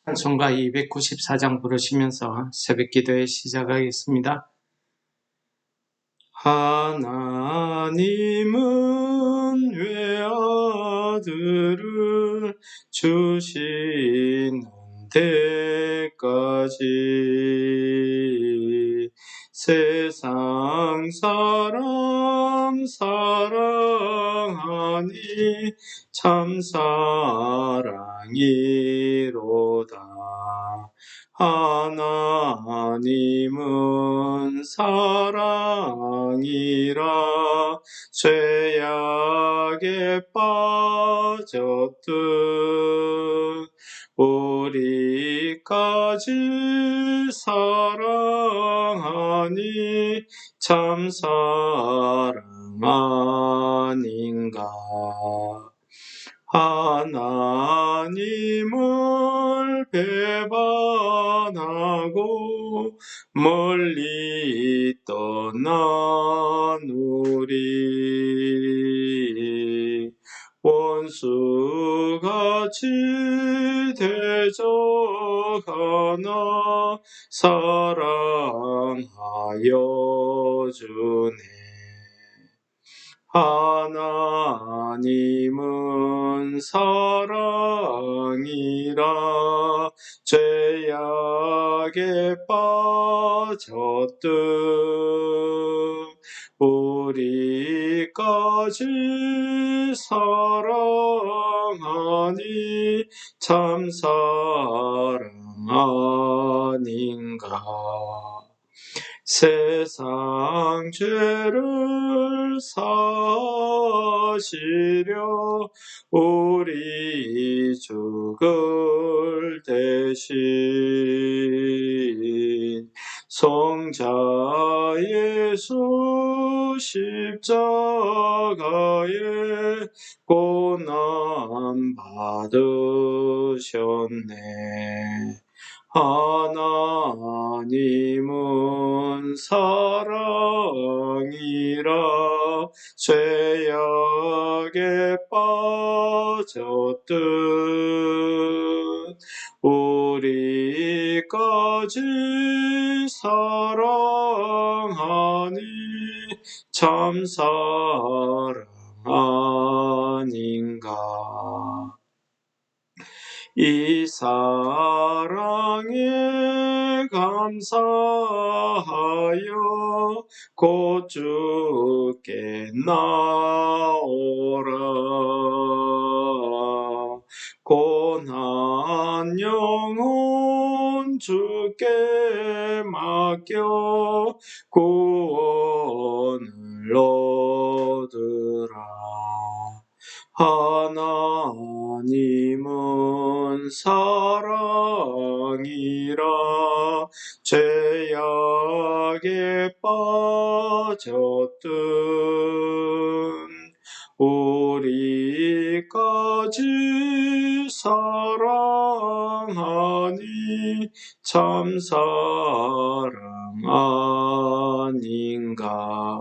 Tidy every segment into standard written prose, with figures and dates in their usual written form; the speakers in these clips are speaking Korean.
찬송가 294장 부르시면서 새벽기도에 시작하겠습니다. 하나님은 외아들을 주시는 때까지 세상 사람 사랑하니 참 사랑이로다. 하나님은 사랑이라 죄악에 빠졌듯 우리까지 사랑하니 참 사랑 아닌가. 하나님을 배반하고 멀리 떠난 우리 원수같이 대적하나 사랑하여 주네. 하나님은 사랑이라 죄악에 빠졌듯 우리까지 사랑하니 참 사랑 아닌가. 세상 죄를 사시려 우리 죽을 대신 성자 예수 십자가에 고난 받으셨네. 하나님은 사랑이라 죄악에 빠졌듯 우리까지 사랑하니 참 사랑 아닌가. 이 사랑에 감사하여 곧 주께 나오라. 고난 영혼 주께 맡겨 구원을 얻으라. 하나님은 사랑이라 죄악에 빠졌듯 우리까지 사랑하니 참 사랑 아닌가.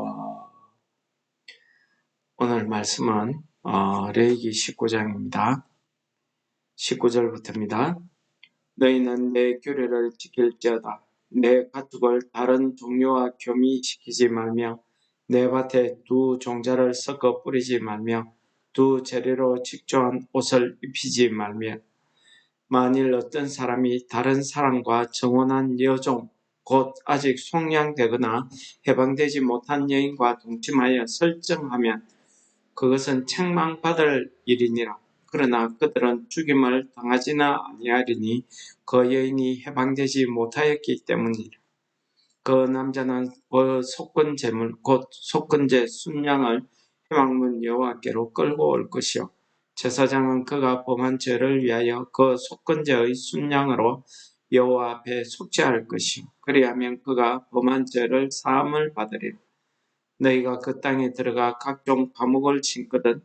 오늘 말씀은 레위기 19장입니다. 19절부터입니다. 너희는 내 규례를 지킬지어다. 내 가축을 다른 종류와 교미시키지 말며 내 밭에 두 종자를 섞어 뿌리지 말며 두 재료로 직조한 옷을 입히지 말며 만일 어떤 사람이 다른 사람과 정혼한 여종 곧 아직 속량되거나 해방되지 못한 여인과 동침하여 설정하면 그것은 책망받을 일이니라. 그러나 그들은 죽임을 당하지는 아니하리니 그 여인이 해방되지 못하였기 때문이라. 그 남자는 그 속건 제물 곧 속건제 순양을 회막문 여호와께로 끌고 올 것이요 제사장은 그가 범한 죄를 위하여 그 속건제의 순양으로 여호와 앞에 속죄할 것이요 그리하면 그가 범한 죄를 사함을 받으리라. 너희가 그 땅에 들어가 각종 과목을 심거든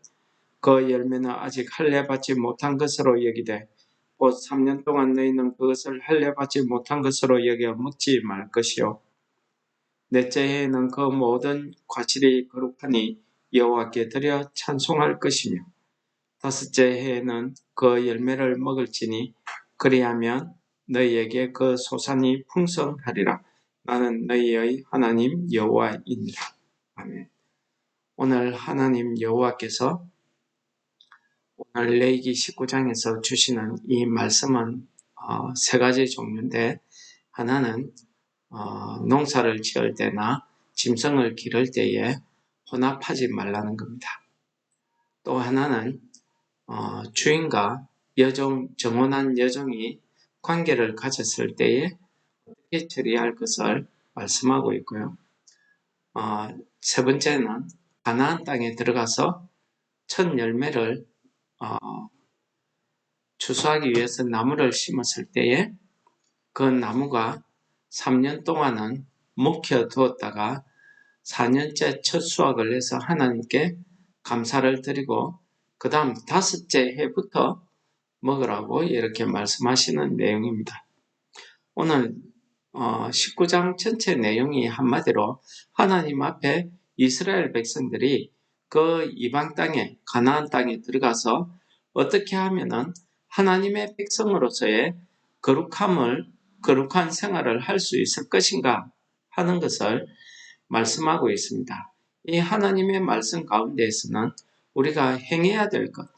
그 열매는 아직 할례 받지 못한 것으로 여기되 곧 3년 동안 너희는 그것을 할례 받지 못한 것으로 여겨 먹지 말 것이요 넷째 해에는 그 모든 과실이 거룩하니 여호와께 드려 찬송할 것이며 다섯째 해에는 그 열매를 먹을지니 그리하면 너희에게 그 소산이 풍성하리라. 나는 너희의 하나님 여호와이니라. 아멘. 오늘 하나님 여호와께서 오늘 레위기 19장에서 주시는 이 말씀은 세 가지 종류인데, 하나는 농사를 지을 때나 짐승을 기를 때에 혼합하지 말라는 겁니다. 또 하나는 주인과 여종, 정혼한 여종이 관계를 가졌을 때에 어떻게 처리할 것을 말씀하고 있고요. 세 번째는 가나안 땅에 들어가서 첫 열매를 추수하기 위해서 나무를 심었을 때에 그 나무가 3년 동안은 묵혀두었다가 4년째 첫 수확을 해서 하나님께 감사를 드리고 그 다음 5째 해부터 먹으라고 이렇게 말씀하시는 내용입니다. 오늘 19장 전체 내용이 한마디로 하나님 앞에 이스라엘 백성들이 그 이방 땅에, 가나안 땅에 들어가서 어떻게 하면은 하나님의 백성으로서의 거룩한 생활을 할 수 있을 것인가 하는 것을 말씀하고 있습니다. 이 하나님의 말씀 가운데에서는 우리가 행해야 될 것,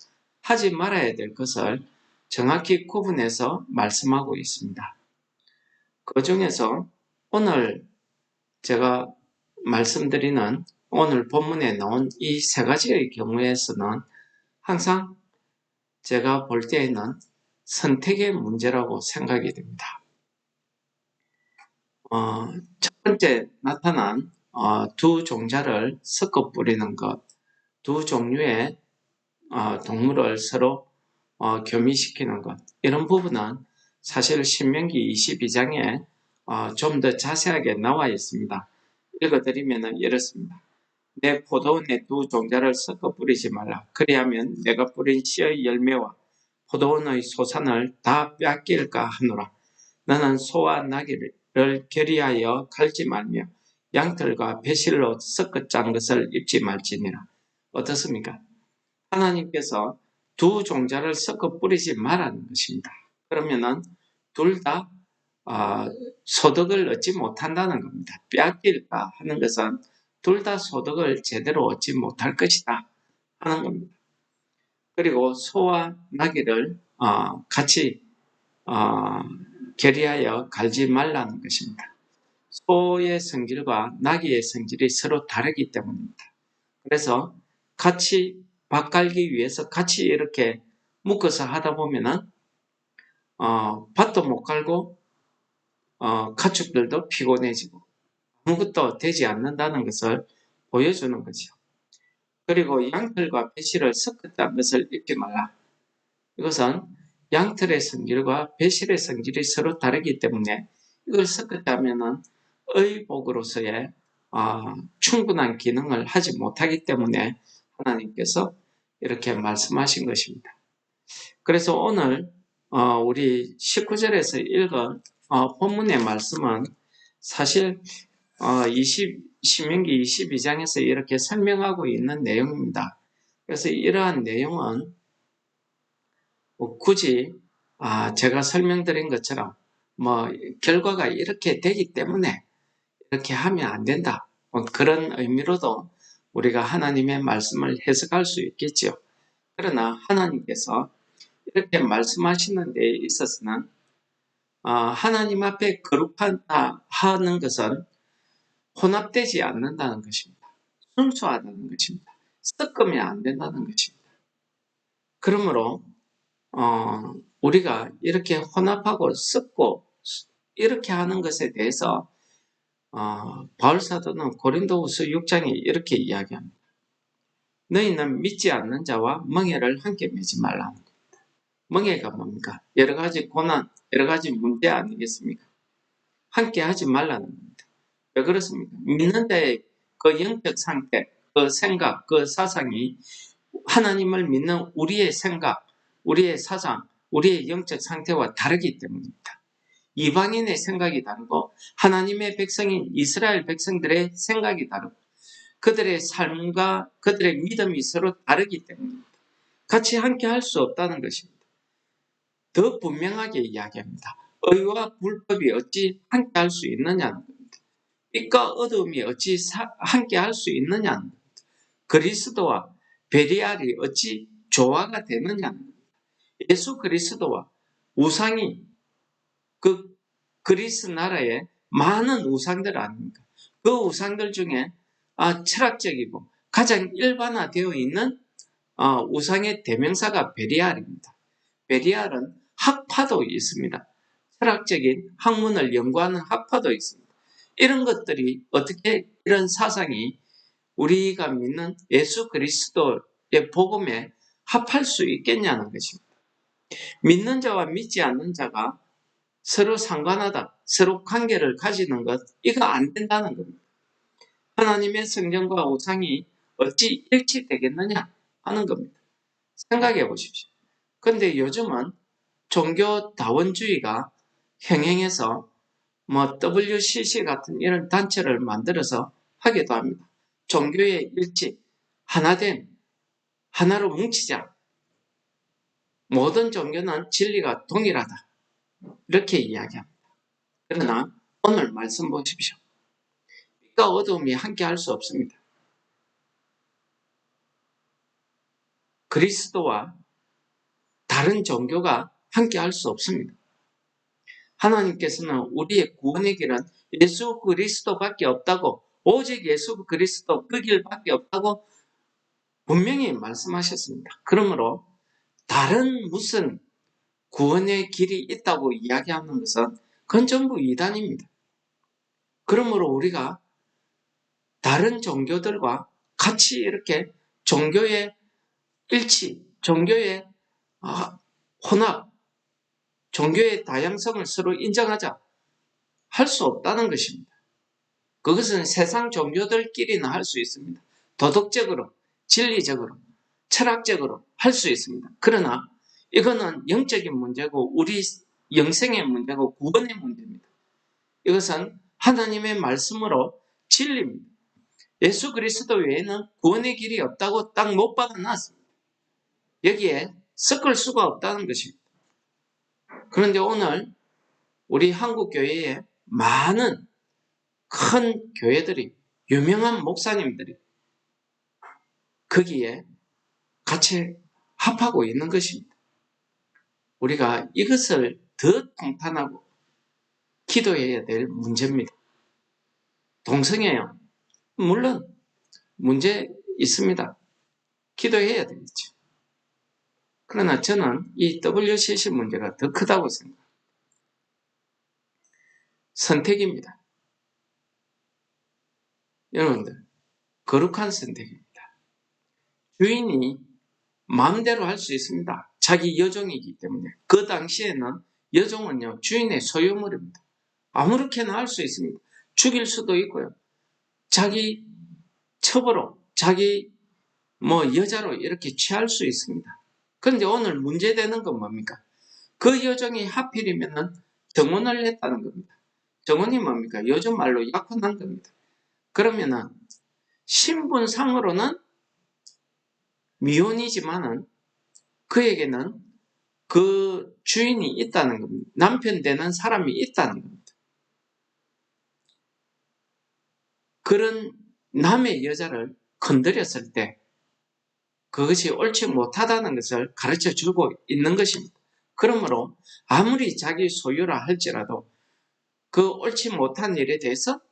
하지 말아야 될 것을 정확히 구분해서 말씀하고 있습니다. 그 중에서 오늘 제가 말씀드리는 오늘 본문에 나온 이 세 가지의 경우에서는 항상 제가 볼 때에는 선택의 문제라고 생각이 됩니다. 첫 번째 나타난 두 종자를 섞어 뿌리는 것, 두 종류의 동물을 서로 교미시키는 것, 이런 부분은 사실 신명기 22장에 좀 더 자세하게 나와 있습니다. 읽어드리면 이렇습니다. 내 포도원에 두 종자를 섞어 뿌리지 말라. 그리하면 내가 뿌린 씨의 열매와 포도원의 소산을 다 빼앗길까 하노라. 너는 소와 나귀를 결의하여 갈지 말며 양털과 배실로 섞어 짠 것을 입지 말지니라. 어떻습니까? 하나님께서 두 종자를 섞어 뿌리지 말라는 것입니다. 그러면은 둘 다 소득을 얻지 못한다는 겁니다. 빼앗길까 하는 것은 둘 다 소득을 제대로 얻지 못할 것이다 하는 겁니다. 그리고 소와 나귀를 같이 결의하여 갈지 말라는 것입니다. 소의 성질과 나귀의 성질이 서로 다르기 때문입니다. 그래서 같이 밥 갈기 위해서 같이 이렇게 묶어서 하다 보면은 밭도 못 갈고 가축들도 피곤해지고 아무것도 되지 않는다는 것을 보여주는 거죠. 그리고 양털과 배실을 섞었다는 것을 잊지 말라. 이것은 양털의 성질과 배실의 성질이 서로 다르기 때문에 이걸 섞었다면은 의복으로서의 충분한 기능을 하지 못하기 때문에 하나님께서 이렇게 말씀하신 것입니다. 그래서 오늘 우리 19절에서 읽은 본문의 말씀은 사실 신명기 22장에서 이렇게 설명하고 있는 내용입니다. 그래서 이러한 내용은 굳이 제가 설명드린 것처럼 결과가 이렇게 되기 때문에 이렇게 하면 안 된다. 그런 의미로도 우리가 하나님의 말씀을 해석할 수 있겠죠. 그러나 하나님께서 이렇게 말씀하시는 데 있어서는 하나님 앞에 거룩하다 하는 것은 혼합되지 않는다는 것입니다. 순수하다는 것입니다. 섞으면 안 된다는 것입니다. 그러므로 우리가 이렇게 혼합하고 섞고 이렇게 하는 것에 대해서 바울사도는 고린도후서 6장에 이렇게 이야기합니다. 너희는 믿지 않는 자와 멍에를 함께 매지 말라. 멍에가 뭡니까? 여러 가지 고난, 여러 가지 문제 아니겠습니까? 함께 하지 말라는 겁니다. 왜 그렇습니까? 믿는 자의 그 영적 상태, 그 생각, 그 사상이 하나님을 믿는 우리의 생각, 우리의 사상, 우리의 영적 상태와 다르기 때문입니다. 이방인의 생각이 다르고 하나님의 백성인 이스라엘 백성들의 생각이 다르고 그들의 삶과 그들의 믿음이 서로 다르기 때문입니다. 같이 함께 할 수 없다는 것입니다. 더 분명하게 이야기합니다. 의와 불법이 어찌 함께할 수 있느냐는 겁니다. 빛과 어둠이 어찌 함께할 수 있느냐는 겁니다. 그리스도와 베리알이 어찌 조화가 되느냐는 겁니다. 예수 그리스도와 우상이 그 그리스 나라에 많은 우상들 아닙니까? 그 우상들 중에 철학적이고 가장 일반화되어 있는 우상의 대명사가 베리알입니다. 베리알은 학파도 있습니다. 철학적인 학문을 연구하는 학파도 있습니다. 이런 것들이 어떻게 이런 사상이 우리가 믿는 예수 그리스도의 복음에 합할 수 있겠냐는 것입니다. 믿는 자와 믿지 않는 자가 서로 상관하다, 서로 관계를 가지는 것, 이거 안 된다는 겁니다. 하나님의 성전과 우상이 어찌 일치되겠느냐 하는 겁니다. 생각해 보십시오. 그런데 요즘은 종교다원주의가 흥행해서 WCC 같은 이런 단체를 만들어서 하기도 합니다. 종교의 일치, 하나됨, 하나로 뭉치자. 모든 종교는 진리가 동일하다. 이렇게 이야기합니다. 그러나 오늘 말씀 보십시오. 빛과 어둠이 함께 할 수 없습니다. 그리스도와 다른 종교가 함께 할 수 없습니다. 하나님께서는 우리의 구원의 길은 예수 그리스도밖에 없다고, 오직 예수 그리스도 그 길밖에 없다고 분명히 말씀하셨습니다. 그러므로 다른 무슨 구원의 길이 있다고 이야기하는 것은 그건 전부 이단입니다. 그러므로 우리가 다른 종교들과 같이 이렇게 종교의 일치, 종교의 혼합, 종교의 다양성을 서로 인정하자 할 수 없다는 것입니다. 그것은 세상 종교들끼리는 할 수 있습니다. 도덕적으로, 진리적으로, 철학적으로 할 수 있습니다. 그러나 이거는 영적인 문제고 우리 영생의 문제고 구원의 문제입니다. 이것은 하나님의 말씀으로 진리입니다. 예수 그리스도 외에는 구원의 길이 없다고 딱 못 박아놨습니다. 여기에 섞을 수가 없다는 것입니다. 그런데 오늘 우리 한국 교회에 많은 큰 교회들이, 유명한 목사님들이 거기에 같이 합하고 있는 것입니다. 우리가 이것을 더 통탄하고 기도해야 될 문제입니다. 동성애요. 물론 문제 있습니다. 기도해야 되겠죠. 그러나 저는 이 WCC 문제가 더 크다고 생각합니다. 선택입니다. 여러분들, 거룩한 선택입니다. 주인이 마음대로 할 수 있습니다. 자기 여종이기 때문에. 그 당시에는 여종은요, 주인의 소유물입니다. 아무렇게나 할 수 있습니다. 죽일 수도 있고요. 자기 첩으로, 자기 여자로 이렇게 취할 수 있습니다. 그런데 오늘 문제되는 건 뭡니까? 그 여종이 하필이면은 정혼을 했다는 겁니다. 정혼이 뭡니까? 요즘 말로 약혼한 겁니다. 그러면은 신분상으로는 미혼이지만은 그에게는 그 주인이 있다는 겁니다. 남편 되는 사람이 있다는 겁니다. 그런 남의 여자를 건드렸을 때 그것이 옳지 못하다는 것을 가르쳐 주고 있는 것입니다. 그러므로 아무리 자기 소유라 할지라도 그 옳지 못한 일에 대해서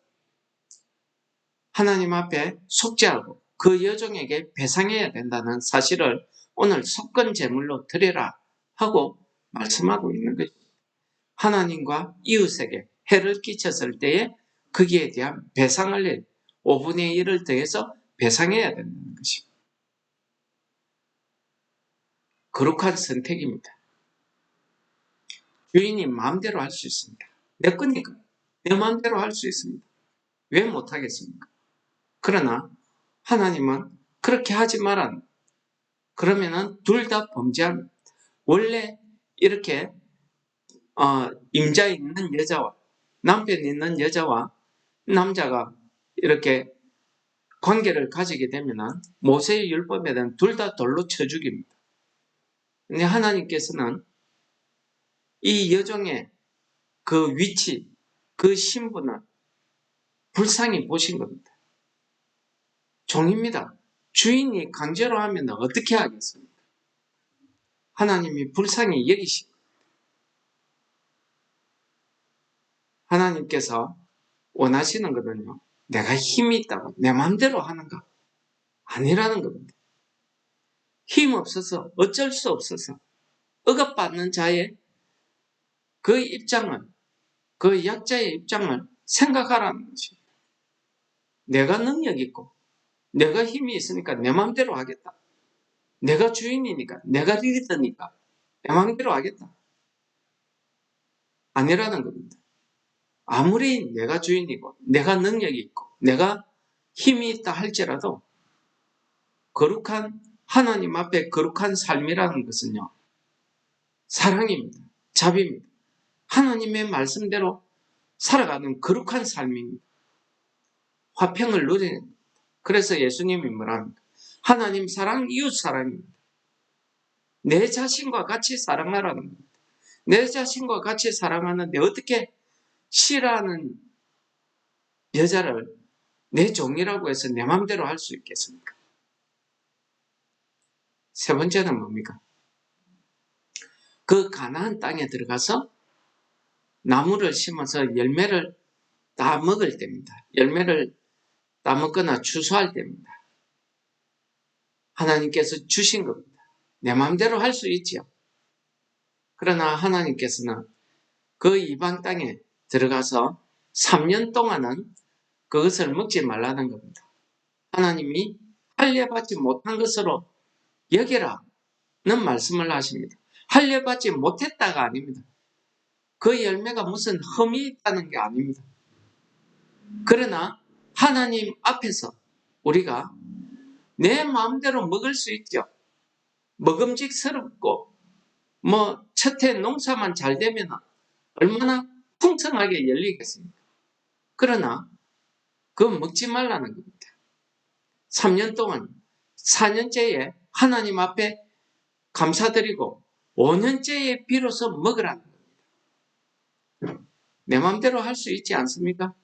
하나님 앞에 속죄하고 그 여종에게 배상해야 된다는 사실을 오늘 속건 제물로 드려라 하고 말씀하고 있는 것입니다. 하나님과 이웃에게 해를 끼쳤을 때에 거기에 대한 배상을 5분의 1을 더해서 배상해야 된다는 것입니다. 거룩한 선택입니다. 주인이 마음대로 할 수 있습니다. 내 거니까 내 마음대로 할 수 있습니다. 왜 못하겠습니까? 그러나 하나님은 그렇게 하지 말아. 그러면은 둘 다 범죄합니다. 원래 이렇게 임자 있는 여자와 남편 있는 여자와 남자가 이렇게 관계를 가지게 되면은 모세의 율법에는 둘 다 돌로 쳐 죽입니다. 근데 하나님께서는 이 여종의 그 위치, 그 신분을 불쌍히 보신 겁니다. 종입니다. 주인이 강제로 하면 어떻게 하겠습니까? 하나님이 불쌍히 여기시고 하나님께서 원하시는 거는요, 내가 힘이 있다고 내 마음대로 하는가? 아니라는 겁니다. 힘 없어서 어쩔 수 없어서 억압받는 자의 그 입장을, 그 약자의 입장을 생각하라는 것입니다. 내가 능력 있고 내가 힘이 있으니까 내 마음대로 하겠다. 내가 주인이니까, 내가 리더니까 내 마음대로 하겠다. 아니라는 겁니다. 아무리 내가 주인이고 내가 능력이 있고 내가 힘이 있다 할지라도 거룩한 하나님 앞에 거룩한 삶이라는 것은요, 사랑입니다. 자비입니다. 하나님의 말씀대로 살아가는 거룩한 삶입니다. 화평을 누리는 겁니다. 그래서 예수님이 뭐랍니까? 하나님 사랑, 이웃 사랑입니다. 내 자신과 같이 사랑하라는 겁니다. 내 자신과 같이 사랑하는데 어떻게 싫어하는 여자를 내 종이라고 해서 내 마음대로 할 수 있겠습니까? 세 번째는 뭡니까? 그 가나안 땅에 들어가서 나무를 심어서 열매를 다 먹을 때입니다. 열매를 따먹거나 추수할 때입니다. 하나님께서 주신 겁니다. 내 마음대로 할 수 있지요. 그러나 하나님께서는 그 이방 땅에 들어가서 3년 동안은 그것을 먹지 말라는 겁니다. 하나님이 할례받지 못한 것으로 여기라는 말씀을 하십니다. 할례받지 못했다가 아닙니다. 그 열매가 무슨 흠이 있다는 게 아닙니다. 그러나 하나님 앞에서 우리가 내 마음대로 먹을 수 있죠. 먹음직스럽고 첫해 농사만 잘 되면 얼마나 풍성하게 열리겠습니까? 그러나 그거 먹지 말라는 겁니다. 3년 동안 4년째에 하나님 앞에 감사드리고 5년째에 비로소 먹으라는 겁니다. 내 마음대로 할 수 있지 않습니까?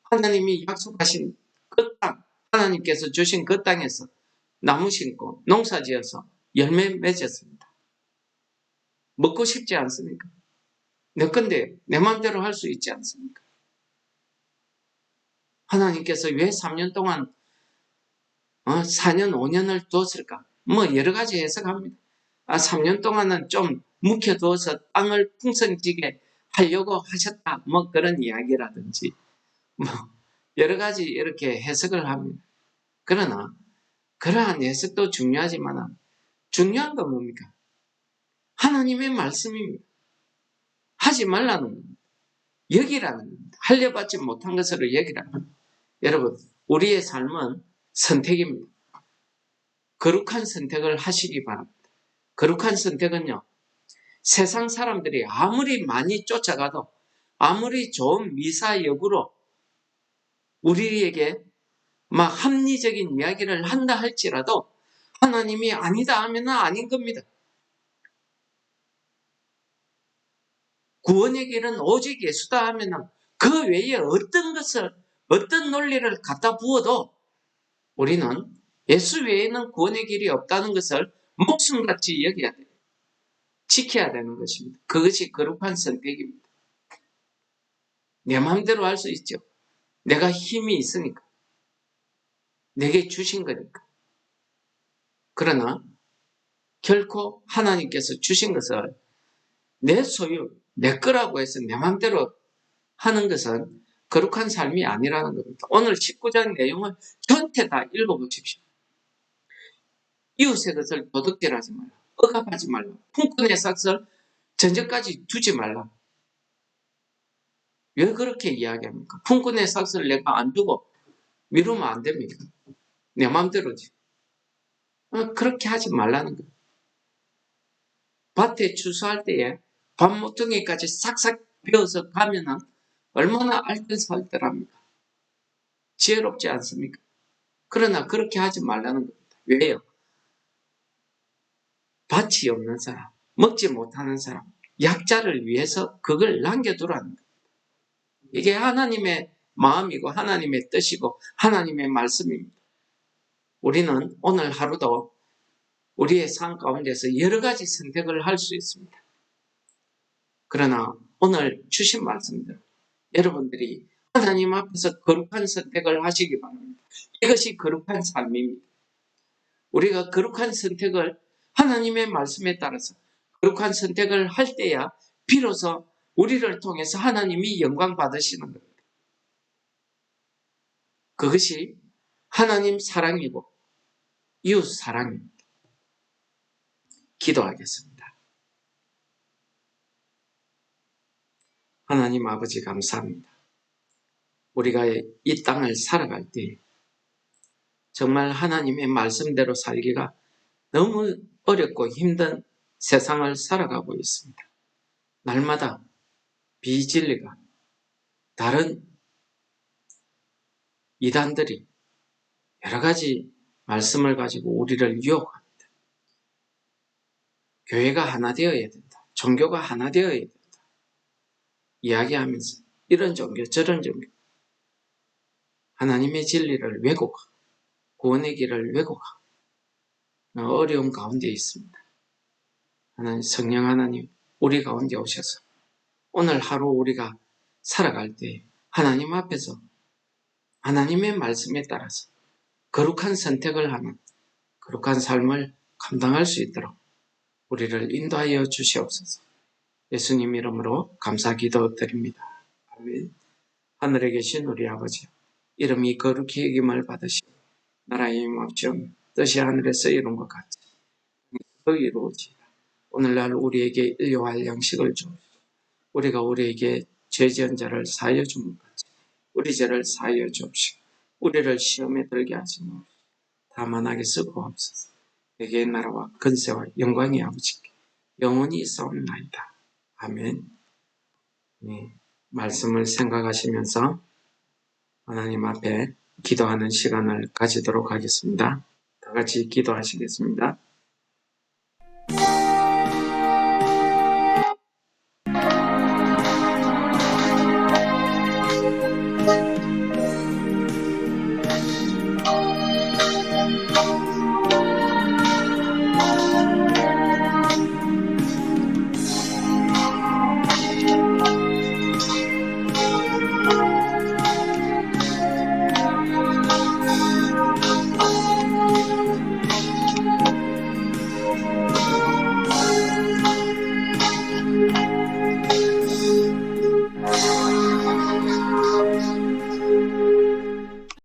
하나님이 약속하신 그 땅, 하나님께서 주신 그 땅에서 나무 심고 농사지어서 열매 맺었습니다. 먹고 싶지 않습니까? 내 건데 내 마음대로 할 수 있지 않습니까? 하나님께서 왜 3년 동안 4년, 5년을 두었을까? 여러 가지 해석합니다. 3년 동안은 좀 묵혀두어서 땅을 풍성지게 하려고 하셨다. 그런 이야기라든지 여러 가지 이렇게 해석을 합니다. 그러나 그러한 해석도 중요하지만 중요한 건 뭡니까? 하나님의 말씀입니다. 하지 말라는 겁니다. 여기라는 겁니다. 할려받지 못한 것으로 여기라는 겁니다. 여러분, 우리의 삶은 선택입니다. 거룩한 선택을 하시기 바랍니다. 거룩한 선택은요, 세상 사람들이 아무리 많이 쫓아가도 아무리 좋은 미사여구로 우리에게 막 합리적인 이야기를 한다 할지라도 하나님이 아니다 하면 아닌 겁니다. 구원의 길은 오직 예수다 하면 그 외에 어떤 논리를 갖다 부어도 우리는 예수 외에는 구원의 길이 없다는 것을 목숨같이 여겨야 돼요. 지켜야 되는 것입니다. 그것이 거룩한 선택입니다. 내 마음대로 할 수 있죠. 내가 힘이 있으니까. 내게 주신 거니까. 그러나 결코 하나님께서 주신 것을 내 소유, 내 거라고 해서 내 마음대로 하는 것은 거룩한 삶이 아니라는 겁니다. 오늘 19장 내용을 전체 다 읽어보십시오. 이웃의 것을 도둑질하지 말라. 억압하지 말라. 품꾼의 삭을 전제까지 두지 말라. 왜 그렇게 이야기합니까? 품꾼의 삭을 내가 안 두고 미루면 안 됩니다. 내 마음대로지. 그렇게 하지 말라는 거예요. 밭에 추수할 때에 밭모퉁이까지 싹싹 베어서 가면은 얼마나 알뜰살뜰합니까? 지혜롭지 않습니까? 그러나 그렇게 하지 말라는 겁니다. 왜요? 밭이 없는 사람, 먹지 못하는 사람, 약자를 위해서 그걸 남겨두라는 거예요. 이게 하나님의 마음이고 하나님의 뜻이고 하나님의 말씀입니다. 우리는 오늘 하루도 우리의 삶 가운데서 여러 가지 선택을 할 수 있습니다. 그러나 오늘 주신 말씀대로 여러분들이 하나님 앞에서 거룩한 선택을 하시기 바랍니다. 이것이 거룩한 삶입니다. 우리가 거룩한 선택을 하나님의 말씀에 따라서 거룩한 선택을 할 때야 비로소 우리를 통해서 하나님이 영광 받으시는 겁니다. 그것이 하나님 사랑이고 이웃 사랑입니다. 기도하겠습니다. 하나님 아버지 감사합니다. 우리가 이 땅을 살아갈 때 정말 하나님의 말씀대로 살기가 너무 어렵고 힘든 세상을 살아가고 있습니다. 날마다 비진리가 다른 이단들이 여러 가지 말씀을 가지고 우리를 유혹합니다. 교회가 하나 되어야 된다. 종교가 하나 되어야 된다. 이야기하면서 이런 종교 저런 종교 하나님의 진리를 왜곡하고 구원의 길을 왜곡하고 어려운 가운데 있습니다. 하나님, 성령 하나님 우리 가운데 오셔서 오늘 하루 우리가 살아갈 때 하나님 앞에서 하나님의 말씀에 따라서 거룩한 선택을 하는 거룩한 삶을 감당할 수 있도록 우리를 인도하여 주시옵소서. 예수님 이름으로 감사 기도드립니다. 아멘. 하늘에 계신 우리 아버지, 이름이 거룩히 여김을 받으시고 나라의 임옵시오 뜻이 하늘에서 이룬 것 같이 땅에서도 이루어지이다. 오늘날 우리에게 일용할 양식을 주옵시고 우리가 우리에게 죄 지은 자를 사하여 준 것 같이 우리 죄를 사하여 주옵시고 우리를 시험에 들게 하지 마옵시고 다만 악에서 구하옵소서. 내게 나라와 근세와 영광이 아버지께 영원히 있사옵나이다. 아멘. 네, 말씀을 생각하시면서 하나님 앞에 기도하는 시간을 가지도록 하겠습니다. 다 같이 기도하시겠습니다.